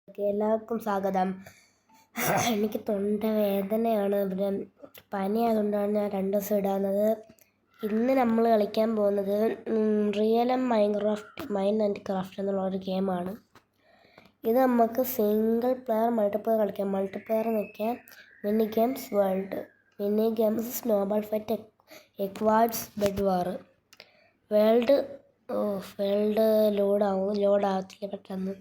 എല്ലാവർക്കും സ്വാഗതം. എനിക്ക് തൊണ്ടവേദനയാണ്, ഇവിടെ പനിയായതുകൊണ്ടാണ് ഞാൻ 2 ദിവസം ഇടാവുന്നത്. ഇന്ന് നമ്മൾ കളിക്കാൻ പോകുന്നത് റിയൽ മൈൻ ആൻഡ് ക്രാഫ്റ്റ് എന്നുള്ള ഒരു ഗെയിമാണ്. ഇത് നമുക്ക് സിംഗിൾ പ്ലെയർ മൾട്ടിപ്ലെയർ കളിക്കാം. മൾട്ടിപ്ലെയർ നിൽക്കാം mini games world, mini games snowball fight, squads bed war. World ലോഡാവത്തില്ല പെട്ടെന്ന്.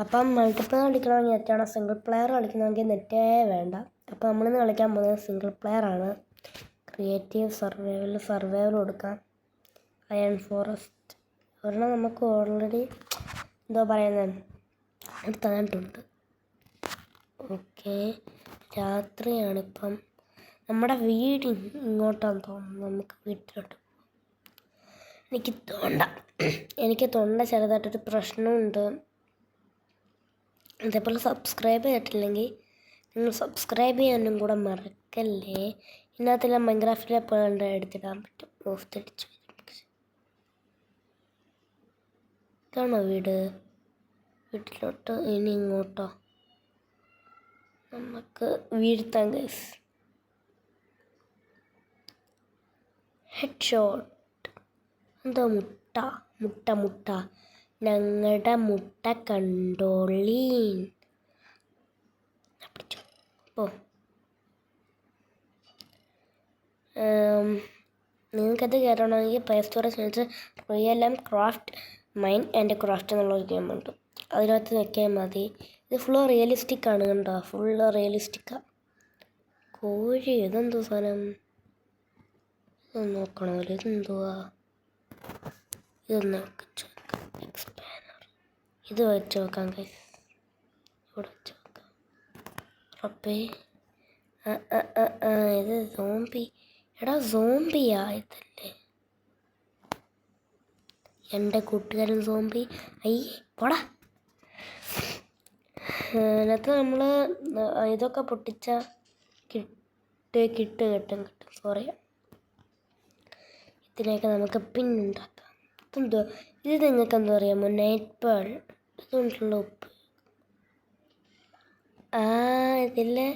അപ്പം മൾട്ടിപ്ലെയർ കളിക്കണമെങ്കിൽ നെറ്റാണ്, സിംഗിൾ പ്ലെയർ കളിക്കണമെങ്കിൽ നെറ്റേ വേണ്ട. അപ്പോൾ നമ്മളിന്ന് കളിക്കാൻ പോകുന്നത് സിംഗിൾ പ്ലെയർ ആണ്. ക്രിയേറ്റീവ് സർവൈവൽ കൊടുക്കാം. അയൺ ഫോറസ്റ്റ് ഒരെണ്ണം നമുക്ക് ഓൾറെഡി എന്തോ പറയുന്നത് തന്നിട്ടുണ്ട്. ഓക്കെ, രാത്രിയാണിപ്പം. നമ്മുടെ വീട് ഇങ്ങോട്ടാന്ന് തോന്നുന്നു. നമുക്ക് വീട്ടിലോട്ട് എനിക്ക് തൊണ്ട ചെറുതായിട്ടൊരു പ്രശ്നമുണ്ട്. അതേപോലെ സബ്സ്ക്രൈബ് ചെയ്തിട്ടില്ലെങ്കിൽ നിങ്ങൾ സബ്സ്ക്രൈബ് ചെയ്യാനും കൂടെ മറക്കല്ലേ. ഇതിനകത്തെല്ലാം മൈൻക്രാഫ്റ്റിലെ പോലെ എടുത്തിടാൻ പറ്റും. ഓഫ്തടിച്ചു. ഇതാണോ വീട്ടിലോട്ട് ഇനി ഇങ്ങോട്ടോ നമുക്ക് വീഴ്ത്താം ഗൈസ്. Head shot. എന്തോ മുട്ട ഞങ്ങളുടെ മുട്ട കണ്ടോളീൻ. അപ്പോൾ നിങ്ങൾക്കത് കയറണമെങ്കിൽ പ്ലേ സ്റ്റോറിൽ ചോദിച്ച് റിയൽ മൈൻ ആൻഡ് ക്രാഫ്റ്റ് എന്നുള്ളൊരു ഗെയിമുണ്ട്. അതിനകത്ത് നോക്കിയാൽ മതി. ഇത് ഫുള്ള് റിയലിസ്റ്റിക്കാണ്, കണ്ടോ? ഫുള്ള് റിയലിസ്റ്റിക്കാണ്. കോഴി ഇതെന്തോ സാധനം? ഇതൊന്ന് നോക്കണമല്ലോ. ഇതെന്തുവാ? ഇതൊന്ന് എക്സ്പാനർ. ഇത് വെച്ച് നോക്കാം ഗൈസ്. ഇവിടെ വെച്ച് നോക്കാം. റബ്ബേ, ഇത് സോംബി. എടാ സോംബിയാ ഇതല്ലേ? എൻ്റെ കൂട്ടുകാരൻ സോംബി. അയ്യേ പോടാ. അതിനകത്ത് നമ്മൾ ഇതൊക്കെ പൊട്ടിച്ച കിട്ടും. സോറി, ഇതിനൊക്കെ നമുക്ക് പിന്നുണ്ടാക്കാം. ഇതെന്തോ ഇത്? നിങ്ങൾക്ക് എന്തോ അറിയാമോ? Night pearl. ഇതുകൊണ്ടുള്ള ഉപ്പ്. ഇതില്ലേ?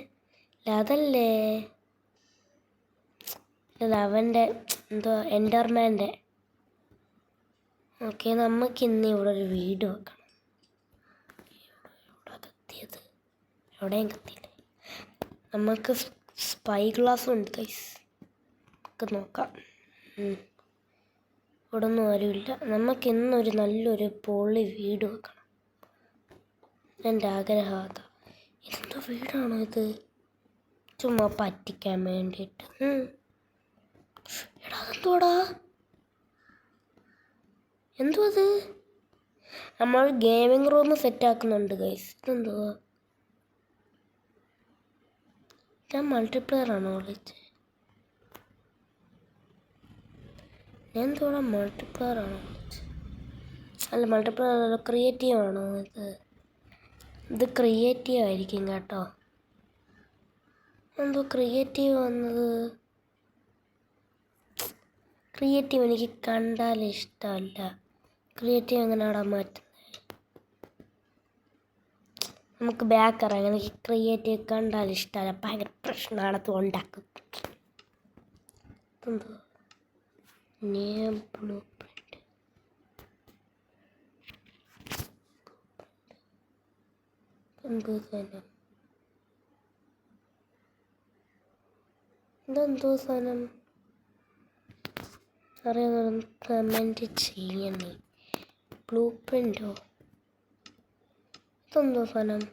അതല്ലേ അവൻ്റെ എന്തോ എൻഡർമാൻ്റെ. ഓക്കെ, നമുക്കിന്ന് ഇവിടെ ഒരു വീട് വെക്കണം. കത്തിയത് എവിടെയും കത്തിയില്ലേ? നമുക്ക് സ്പൈ ഗ്ലാസ് ഉണ്ട് ഗൈസ്. നമുക്ക് നോക്കാം. ഇവിടെ ഒന്നും ആരുമില്ല. നമുക്കിന്നൊരു നല്ലൊരു പൊളി വീട് വെക്കണം. എൻ്റെ ആഗ്രഹം അതാ. എന്തോ വീടാണോ ഇത്? ചുമ്മാ പറ്റിക്കാൻ വേണ്ടിയിട്ട്. എടാ അതെന്തോടാ? എന്തോ അത്? നമ്മൾ ഗെയിമിംഗ് റൂം സെറ്റാക്കുന്നുണ്ട് ഗൈസ്. ഇതെന്തുവാ? ഞാൻ മൾട്ടിപ്ലെയർ ആണോ വിളിച്ചത്? എന്തോടാ മൾട്ടിപ്ലെയർ ആണോ വിളിച്ചത്? അല്ല, മൾട്ടിപ്ലെയർ അല്ല, ക്രിയേറ്റീവ് ആണോ ഇത് ക്രിയേറ്റീവ് ആയിരിക്കും കേട്ടോ. എന്തോ ക്രിയേറ്റീവ് വന്നത്? ക്രിയേറ്റീവ് എനിക്ക് കണ്ടാൽ ഇഷ്ടമല്ല. ക്രിയേറ്റീവ് എങ്ങനെയാടാ മാറ്റുന്നത്? നമുക്ക് ബാക്ക് ഇറങ്ങാം. എനിക്ക് ക്രിയേറ്റീവ് കണ്ടാൽ ഇഷ്ടമല്ല, ഭയങ്കര പ്രശ്നമാണ്. അത് ഉണ്ടാക്കും. എന്തോ ബ്ലൂ പ്രിന്റ്. എന്തോ സാധനം? ഇതെന്തോ സാധനം അറിയാൻ കമൻറ്റ് ചെയ്യണേ. ബ്ലൂ പ്രിൻ്റോ? ഇതെന്തോ സാധനം?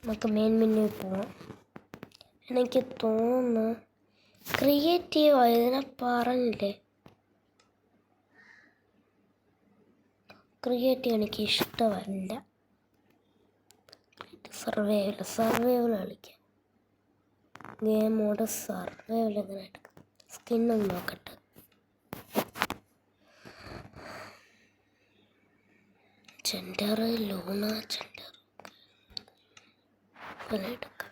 നമുക്ക് മെയിൻ മെനു പോവാം. എനിക്ക് തോന്നുന്നു ക്രിയേറ്റീവ് ആയതിനെ പറഞ്ഞില്ലേ. ക്രിയേറ്റീവ് എനിക്ക് ഇഷ്ടമല്ല. സർവൈവൽ കളിക്കാം. ഗെയിം മോഡ് സർവൈവൽ എങ്ങനെ എടുക്കാം? സ്കിന്നൊന്ന് നോക്കട്ടെ. ജെൻഡർ ലൂണ ജെൻഡർ എടുക്കാം.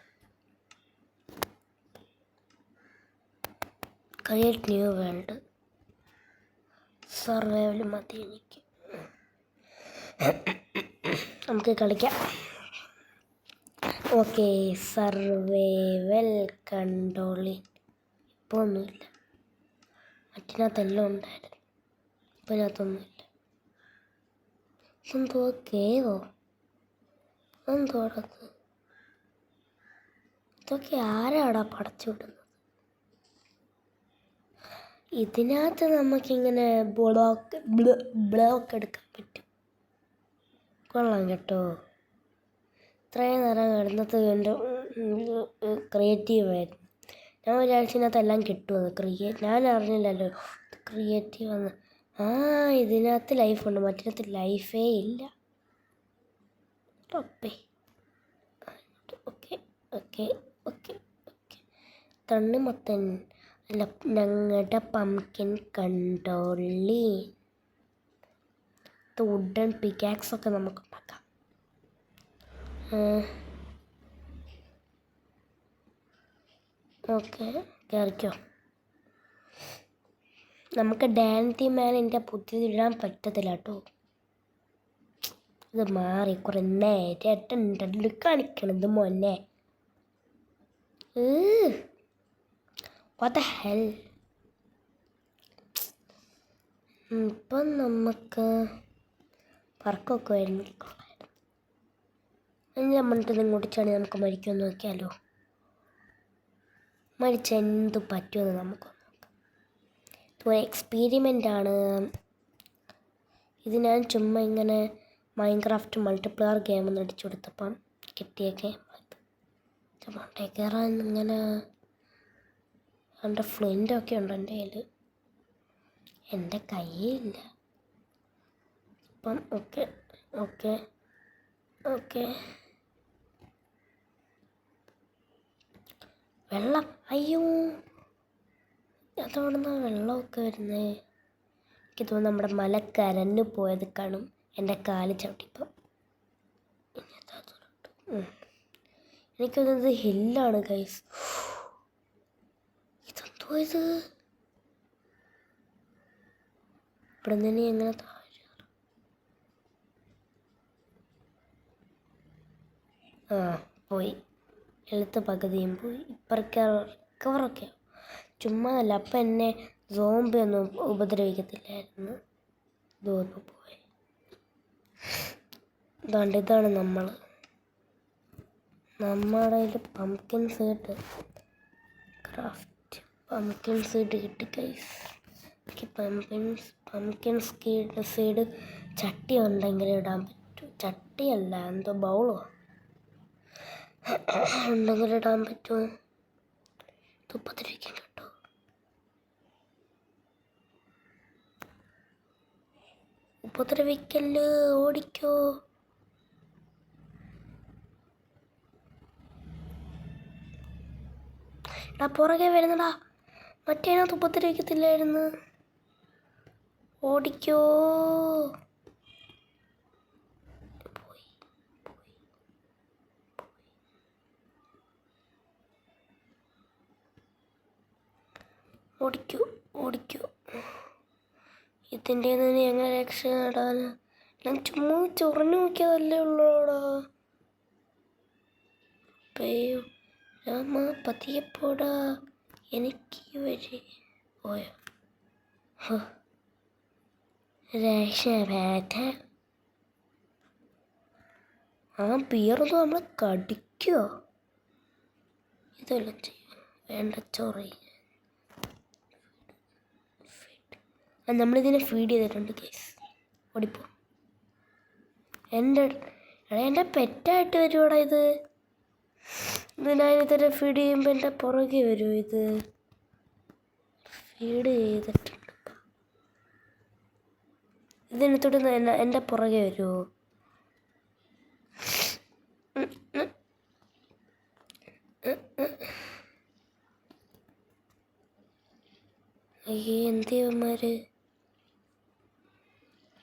Create new world. സർവൈവൽ മതി എനിക്ക്. നമുക്ക് കളിക്കാം. ഓക്കെ, സർവൈവൽ കൺട്രോളി. ഇപ്പോൾ ഒന്നുമില്ല. മറ്റിനകത്തെല്ലാം ഉണ്ടായിരുന്നു, ഇപ്പം ഇതിനകത്തൊന്നുമില്ല. എന്തോ കേവോ എന്തോ അടക്ക്. ഇതൊക്കെ ആരാടാ പടച്ചു വിടുന്നത്? ഇതിനകത്ത് നമുക്കിങ്ങനെ ബ്ലോക്ക് എടുക്കാൻ പറ്റും. കൊള്ളാം കേട്ടോ. ഇത്രയും നേരം കിടന്നത് എൻ്റെ ക്രിയേറ്റീവായിരുന്നു. ഞാൻ വിചാരിച്ചതിനകത്ത് എല്ലാം കിട്ടുമെന്ന്. ഞാൻ അറിഞ്ഞില്ലല്ലോ ക്രിയേറ്റീവ് എന്ന്. ഇതിനകത്ത് ലൈഫുണ്ട്, മറ്റിനകത്ത് ലൈഫേ ഇല്ല. Okay okay okay okay okay. തണ്ണിമത്തൻ അല്ല, ഞങ്ങളുടെ പംകിൻ കണ്ടോളി. വുഡൻ പിക്കാക്സ് ഒക്കെ നമുക്ക് ഉണ്ടാക്കാം. ഓക്കെ, കയറിക്കോ. നമുക്ക് ഡാൻറ്റി മാനിൻ്റെ പുതിയതിടാൻ പറ്റത്തില്ല കേട്ടോ. ഇത് മാറി കുറെ നേരിട്ടുണ്ടല്ലോ കാണിക്കണത് മോനെ. What the hell? ഇപ്പം നമുക്ക് പറക്കൊക്കെ വരുന്നെങ്കിൽ കൊള്ളായിരുന്നു. നമ്മളിട്ട് ഇങ്ങോട്ട് ചാടി നമുക്ക് മരിക്കുമെന്ന് നോക്കിയാലോ. മരിച്ച എന്ത് പറ്റുമെന്ന് നമുക്ക് നോക്കാം. ഇതൊരു എക്സ്പീരിമെൻ്റാണ്. ഇത് ഞാൻ ചുമ്മാ ഇങ്ങനെ മൈൻക്രാഫ്റ്റ് മൾട്ടിപ്ലെയർ ഗെയിം ഒന്ന് അടിച്ചു കൊടുത്തപ്പം കിട്ടിയ ഗെയിം അത്. മണ്ടേ കയറാൻ ഇങ്ങനെ എൻ്റെ ഫ്ലിൻ്റൊക്കെ ഉണ്ട് എൻ്റെ കയ്യിൽ. എൻ്റെ കയ്യിലില്ല ഇപ്പം. Okay okay okay. വെള്ളം, അയ്യോ അതോടുന്ന വെള്ളമൊക്കെ വരുന്നേ. എനിക്ക് തോന്നുന്നു നമ്മുടെ മല കരഞ്ഞു പോയത് കാണും എൻ്റെ കാല് ചവിട്ടിപ്പം. എനിക്ക് തോന്നുന്നത് ഹില്ലാണ് ഗൈസ്. ഇതെന്തോ ഇത്? ഇവിടെ നിന്ന് എങ്ങനെ താഴെ പോയി. എഴുത്ത് പകുതിയും പോയി. ഇപ്പറൊക്കെ റിക്കവറൊക്കെ ചുമ്മാ അല്ല. അപ്പം എന്നെ സോംബി ഒന്നും ഉപദ്രവിക്കത്തില്ലായിരുന്നു. ഇതൊന്നും പോയി. ഇതാണ് നമ്മുടെ pumpkin seed craft. Pumpkin seed കിട്ടി ഗൈസ്. പംകിൻ സീഡ് ചട്ടി ഉണ്ടെങ്കിൽ ഇടാൻ പറ്റും. ചട്ടിയല്ല, എന്തോ ബൗളോ ഉണ്ടെങ്കിൽ ഇടാൻ പറ്റുമോ? തുപ്പത്തിരിക്കും കേട്ടോ. ഉപദ്രവിക്കല്, ഓടിക്കോ. പുറകെ വരുന്നടാ. മറ്റേനകത്ത് ഉപദ്രവിക്കത്തില്ലായിരുന്നു. ഓടിക്കോ. ഓടിക്കോ ഓടിക്കോ. ഇതിൻ്റെ നിന്ന് എങ്ങനെ രക്ഷ നേടാൻ? ഞാൻ ചുമ്മാ ചൊറിഞ്ഞു നോക്കിയതല്ലേ ഉള്ളൂടാ. അയ്യോ രാമ പതിയപ്പോടാ. എനിക്ക് വരെ പോയോ രക്ഷ. പിയറൊന്നും നമ്മളെ കടിക്കോ? ഇതെല്ലാം ചെയ്യും. വേണ്ട ചൊറി. നമ്മളിതിനെ ഫീഡ് ചെയ്തിട്ടുണ്ട് കേസ്. ഓടിപ്പോ. എൻ്റെ പെറ്റായിട്ട് വരുവാടാ ഇത്. ഞാനിതിനെ ഫീഡ് ചെയ്യുമ്പോൾ എൻ്റെ പുറകെ വരുമോ ഇത്? ഫീഡ് ചെയ്തിട്ടുണ്ട്. ഇതിനത്തോട്ട് എൻ്റെ പുറകെ വരുമോ? അയ്യേ എന്തിയന്മാര്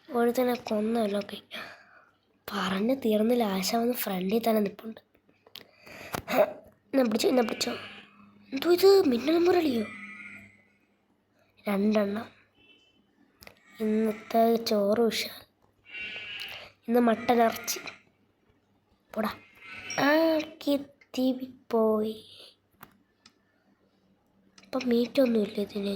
ഒരുത്തനെ കൊന്നല്ലോ. പറഞ്ഞ് തീർന്നില്ല. ആശ വന്ന് ഫ്രണ്ടിൽ തന്നെ നിൽപ്പുണ്ട്. എന്നെ പിടിച്ചോ. എന്തോ ഇത്? മിന്നൽ മുരളിയോ? 2 ഇന്നത്തെ ചോറ് ഉഷാർ. ഇന്ന് മട്ടൻ ഇറച്ചി. പോടാ പോയി. ഇപ്പം മീറ്റൊന്നുമില്ല ഇതിന്.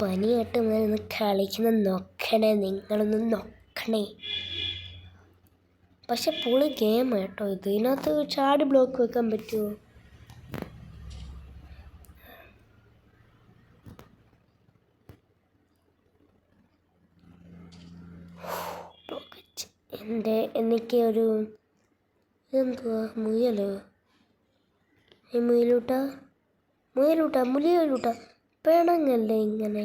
പനിയായിട്ട് ഒന്ന് കളിക്കുന്ന നോക്കണേ, നിങ്ങളൊന്ന് നോക്കണേ. പക്ഷെ പുളി ഗെയിം കേട്ടോ ഇത്. ഇതിനകത്ത് ചാടി ബ്ലോക്ക് വെക്കാൻ പറ്റുമോ? എനിക്ക് ഒരു ഇതെന്തുവാ മുയലോ? ഈ മുയലൂട്ട പിണങ്ങല്ലേ ഇങ്ങനെ.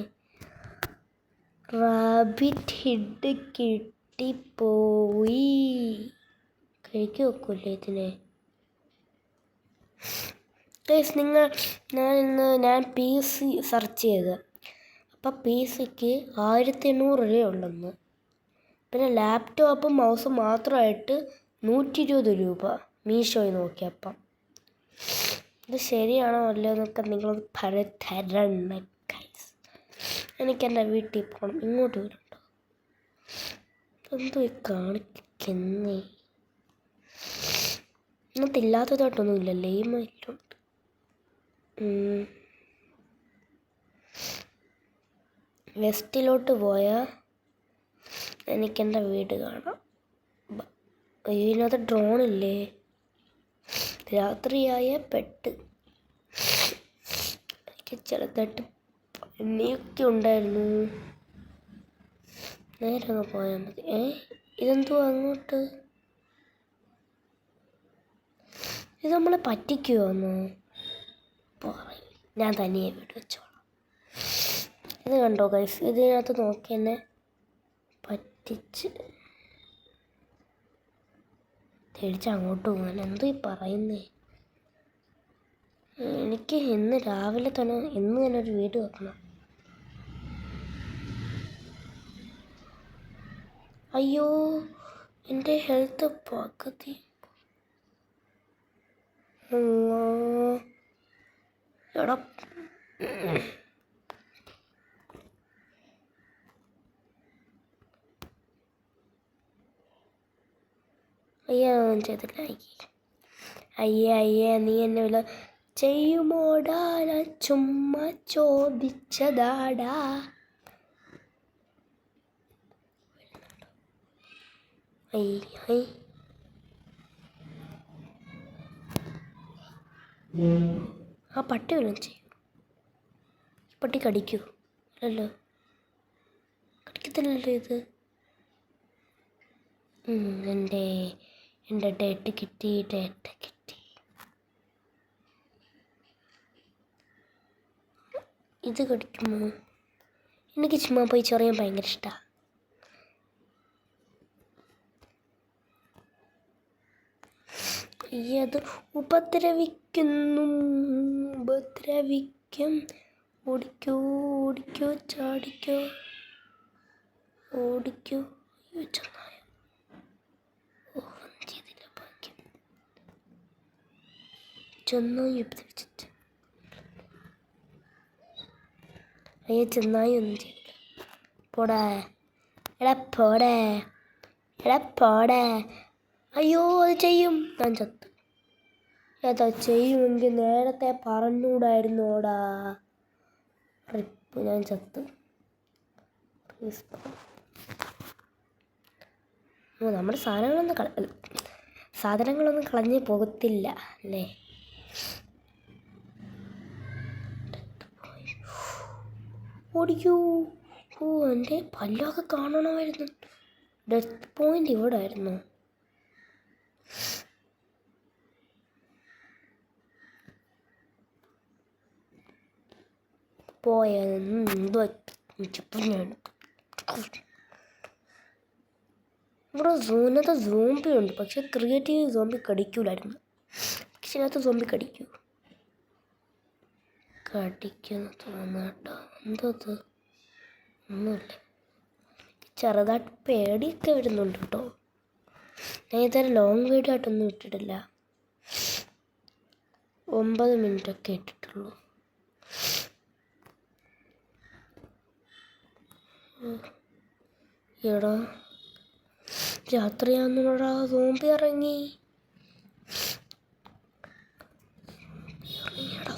റാബിറ്റ് ഹിഡ് കിട്ടിപ്പോയി. കഴിക്ക് വെക്കൂല്ലേ ഇതിനെ? ഞാൻ PC സെർച്ച് ചെയ്ത്, അപ്പം PCക്ക് 1800 രൂപയുള്ളെന്ന്. പിന്നെ ലാപ്ടോപ്പും മൗസും മാത്രമായിട്ട് 120 രൂപ മീഷോയിൽ നോക്കിയപ്പം. ഇത് ശരിയാണോ അല്ലോ എന്നൊക്കെ നിങ്ങളൊന്ന് പറഞ്ഞിട്ടരണം ഗൈസ്. എനിക്കെൻ്റെ വീട്ടിൽ പോകണം. ഇങ്ങോട്ട് വരുന്നുണ്ടോ? എന്തോ കാണിക്കുന്നേ. ഇന്നത്തെ ഇല്ലാത്തതായിട്ടൊന്നും ഇല്ലല്ലേ? ഈ മറ്റുണ്ട്. വെസ്റ്റിലോട്ട് പോയാൽ എനിക്കെൻ്റെ വീട് കാണാം. ഇതിനകത്ത് ഡ്രോണില്ലേ? രാത്രിയായ പെട്ട്. എനിക്ക് ചെറുതായിട്ട് പനിയൊക്കെ ഉണ്ടായിരുന്നു. നേരെ അങ്ങ് പോയാൽ മതി. ഇതെന്തുവാ അങ്ങോട്ട്? ഇത് നമ്മളെ പറ്റിക്കുമോന്ന് പറയും. ഞാൻ തനിയെ വീട് വെച്ചോളാം. ഇത് കണ്ടോ ഗൈസ്? ഇതിനകത്ത് നോക്കി എന്നെ പറ്റിച്ച് തിരിച്ച് അങ്ങോട്ട് പോകാൻ. എന്തോ ഈ പറയുന്നേ? എനിക്ക് ഇന്ന് രാവിലെ തന്നെ ഒരു വീട് വെക്കണം. അയ്യോ, എൻ്റെ ഹെൽത്ത് പകുതി. എടാ ചെയ്തില്ല. അയ്യേ നീ എന്നെ വല്ല ചെയ്യുമോടാ? ഞാൻ ചുമ്മാ ചോദിച്ചതാടാ. ആ പട്ടി വല്ലതും ചെയ്യും. പട്ടി കടിക്കൂ? അല്ലല്ലോ, കടിക്കത്തില്ലല്ലോ ഇത്. എൻ്റെ ഡേറ്റ് കിട്ടി. ഇത് കടിക്കുമോ? എനിക്ക് ചുമ്മാ പോയി ചൊറിയാൻ ഭയങ്കര ഇഷ്ടമാണ്. അത് ഉപദ്രവിക്കും. ഓടിക്കോ ചാടിക്കോ, ഓടിക്കോ. ചെന്നായ ചെയ്തില്ല ഭാഗ്യം. ചെന്നായി ഉപദ്രവിച്ചിട്ട്. ചെന്നായി ഒന്നും ചെയ്തില്ല. പോടാ. അയ്യോ, അത് ചെയ്യും. ഞാൻ ചത്തു. ഏതാ ചെയ്യുമെങ്കിൽ നേരത്തെ പറഞ്ഞൂടായിരുന്നോടാ. ഞാൻ ചത്തു. നമ്മുടെ സാധനങ്ങളൊന്നും കളഞ്ഞ് പോകത്തില്ല അല്ലേ? ഓടിക്കൂ. എൻ്റെ പല്ലൊക്കെ കാണണമായിരുന്നു. ഡെത്ത് പോയിന്റ് ഇവിടെ ആയിരുന്നു. പോയെന്തോ ഇവിടെ സോനത്തെ സോംബി ഉണ്ട്. പക്ഷെ ക്രിയേറ്റീവ് സോംബി കടിക്കൂലായിരുന്നു. പക്ഷെ ഇതിനകത്ത് സോംബി കടിക്കുന്നു തോന്നാട്ടോ. എന്തോ ഒന്നുമില്ല. ചെറുതായിട്ട് പേടിയൊക്കെ വരുന്നുണ്ട് കേട്ടോ. ഞാൻ ഇതുവരെ ലോങ് വീഡിയോ ആയിട്ടൊന്നും ഇട്ടിട്ടില്ല. 9 മിനിറ്റൊക്കെ ഇട്ടിട്ടുള്ളൂ. എടാ രാത്രിയാകുന്നോടാ, സോംബി ഇറങ്ങി.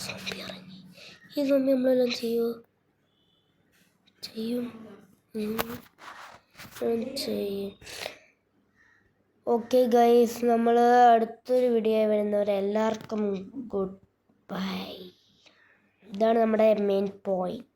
സോംബി ഇറങ്ങി. ഈ സോംബി നമ്മളെല്ലാം ചെയ്യും. ഓക്കെ ഗൈസ്, നമ്മൾ അടുത്തൊരു വീഡിയോ വരുന്നവരെല്ലാവർക്കും ഗുഡ് ബൈ. ഇതാണ് നമ്മുടെ മെയിൻ പോയിന്റ്.